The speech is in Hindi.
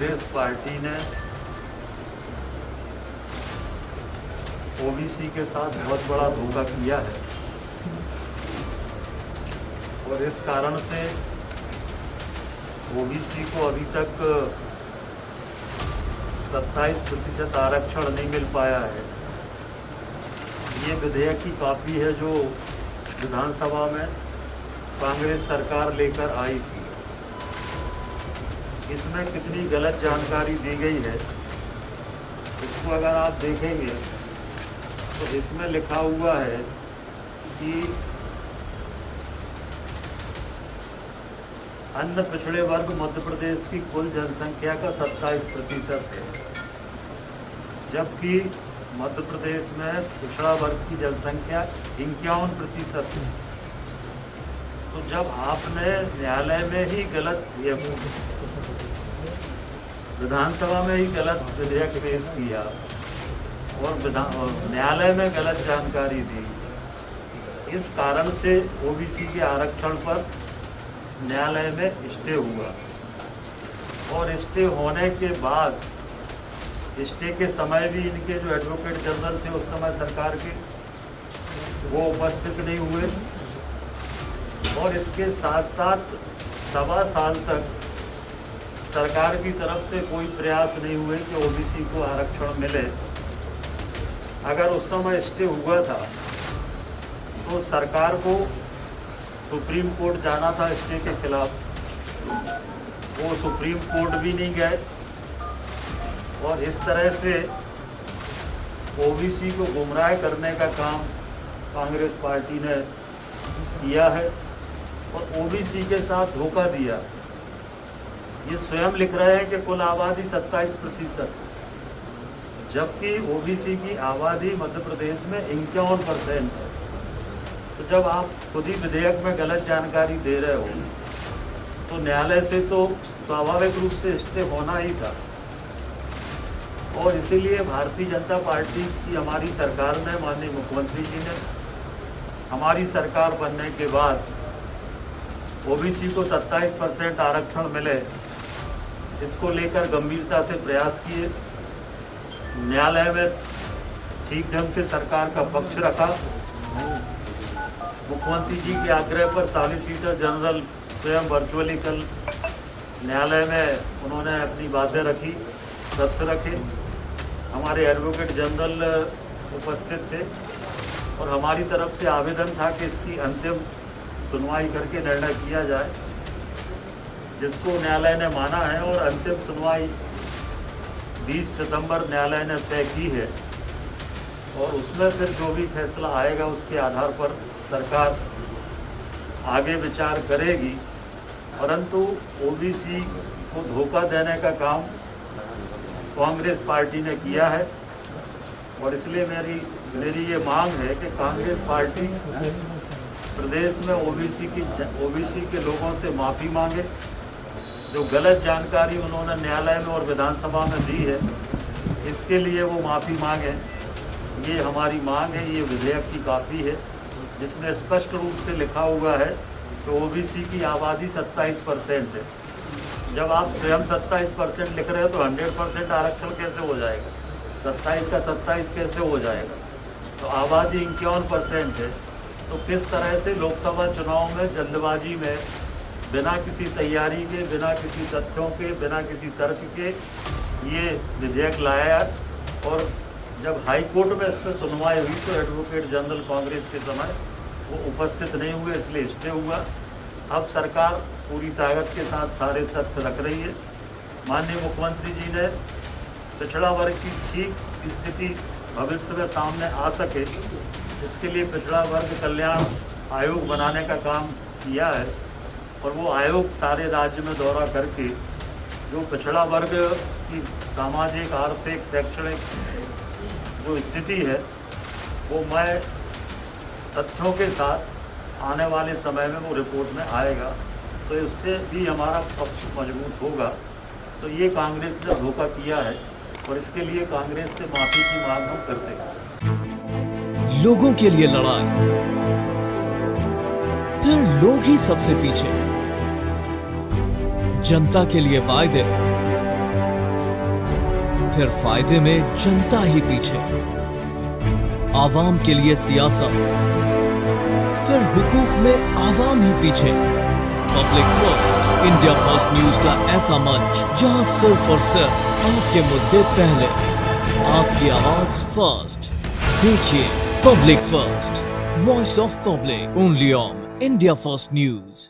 कांग्रेस पार्टी ने ओबीसी के साथ बहुत बड़ा धोखा किया है और इस कारण से ओबीसी को अभी तक 27% आरक्षण नहीं मिल पाया है। ये विधेयक की कॉपी है जो विधानसभा में कांग्रेस सरकार लेकर आई थी। इसमें कितनी गलत जानकारी दी गई है इसको अगर आप देखेंगे तो इसमें लिखा हुआ है कि अन्य पिछड़े वर्ग मध्य प्रदेश की कुल जनसंख्या का 27% है, जबकि मध्य प्रदेश में पिछड़ा वर्ग की जनसंख्या 51% है। तो जब आपने न्यायालय में ही विधानसभा में ही गलत विधेयक पेश किया और न्यायालय में गलत जानकारी दी, इस कारण से ओबीसी के आरक्षण पर न्यायालय में स्टे हुआ और स्टे होने के बाद स्टे के समय भी इनके जो एडवोकेट जनरल थे उस समय सरकार के वो उपस्थित नहीं हुए और इसके साथ साथ 1.25 साल तक सरकार की तरफ से कोई प्रयास नहीं हुए कि ओबीसी को आरक्षण मिले। अगर उस समय स्टे हुआ था तो सरकार को सुप्रीम कोर्ट जाना था स्टे के खिलाफ, वो सुप्रीम कोर्ट भी नहीं गए और इस तरह से ओबीसी को गुमराह करने का काम कांग्रेस पार्टी ने किया है और ओबीसी के साथ धोखा दिया। ये स्वयं लिख रहे हैं कि कुल आबादी 27%, जबकि ओबीसी की आबादी मध्य प्रदेश में 51% है। तो जब आप खुद ही विधेयक में गलत जानकारी दे रहे हो तो न्यायालय से तो स्वाभाविक रूप से स्टे होना ही था और इसीलिए भारतीय जनता पार्टी की हमारी सरकार ने, माननीय मुख्यमंत्री जी ने हमारी सरकार बनने के बाद ओबीसी को 27% आरक्षण मिले, इसको लेकर गंभीरता से प्रयास किए। न्यायालय में ठीक ढंग से सरकार का पक्ष रखा। मुख्यमंत्री जी के आग्रह पर सॉलिसिटर जनरल स्वयं वर्चुअली कल न्यायालय में उन्होंने अपनी बातें रखी, तथ्य रखे। हमारे एडवोकेट जनरल उपस्थित थे और हमारी तरफ से आवेदन था कि इसकी अंतिम सुनवाई करके निर्णय किया जाए, जिसको न्यायालय ने माना है और अंतिम सुनवाई 20 सितंबर न्यायालय ने तय की है और उसमें फिर जो भी फैसला आएगा उसके आधार पर सरकार आगे विचार करेगी। परंतु ओबीसी को धोखा देने का काम कांग्रेस पार्टी ने किया है और इसलिए मेरी ये मांग है कि कांग्रेस पार्टी प्रदेश में ओबीसी के लोगों से माफ़ी मांगे। जो गलत जानकारी उन्होंने न्यायालय में और विधानसभा में दी है, इसके लिए वो माफ़ी मांगे। ये हमारी मांग है। ये विधेयक की कॉपी है जिसमें स्पष्ट रूप से लिखा हुआ है कि ओबीसी की आबादी 27% है। जब आप स्वयं 27% लिख रहे हो तो 100% आरक्षण कैसे हो जाएगा? 27 का 27 कैसे हो जाएगा? तो आबादी 51% है। तो किस तरह से लोकसभा चुनाव में जल्दबाजी में बिना किसी तैयारी के, बिना किसी तथ्यों के, बिना किसी तर्क के ये विधेयक लाया और जब हाई कोर्ट में इस पर सुनवाई हुई तो एडवोकेट जनरल कांग्रेस के समय वो उपस्थित नहीं हुए, इसलिए स्टे हुआ। अब सरकार पूरी ताकत के साथ सारे तथ्य रख रही है। माननीय मुख्यमंत्री जी ने पिछड़ा वर्ग की ठीक स्थिति भविष्य में सामने आ सके, इसके लिए पिछड़ा वर्ग कल्याण आयोग बनाने का काम किया है और वो आयोग सारे राज्य में दौरा करके जो पिछड़ा वर्ग की सामाजिक, आर्थिक, शैक्षणिक जो स्थिति है वो मैं तथ्यों के साथ आने वाले समय में वो रिपोर्ट में आएगा, तो इससे भी हमारा पक्ष मजबूत होगा। तो ये कांग्रेस ने धोखा किया है और इसके लिए कांग्रेस से माफी की मांग हम करते हैं। लोगों के लिए लड़ाई, फिर लोग ही सबसे पीछे, जनता के लिए वायदे फिर फायदे में जनता ही पीछे, आवाम के लिए सियासत, फिर हुकूक में आवाम ही पीछे। Public first, India first news का ऐसा मंच जहां सिर्फ और सिर्फ आपके मुद्दे पहले, आपकी आवाज फर्स्ट। देखिए public first, voice of public, only on India first news.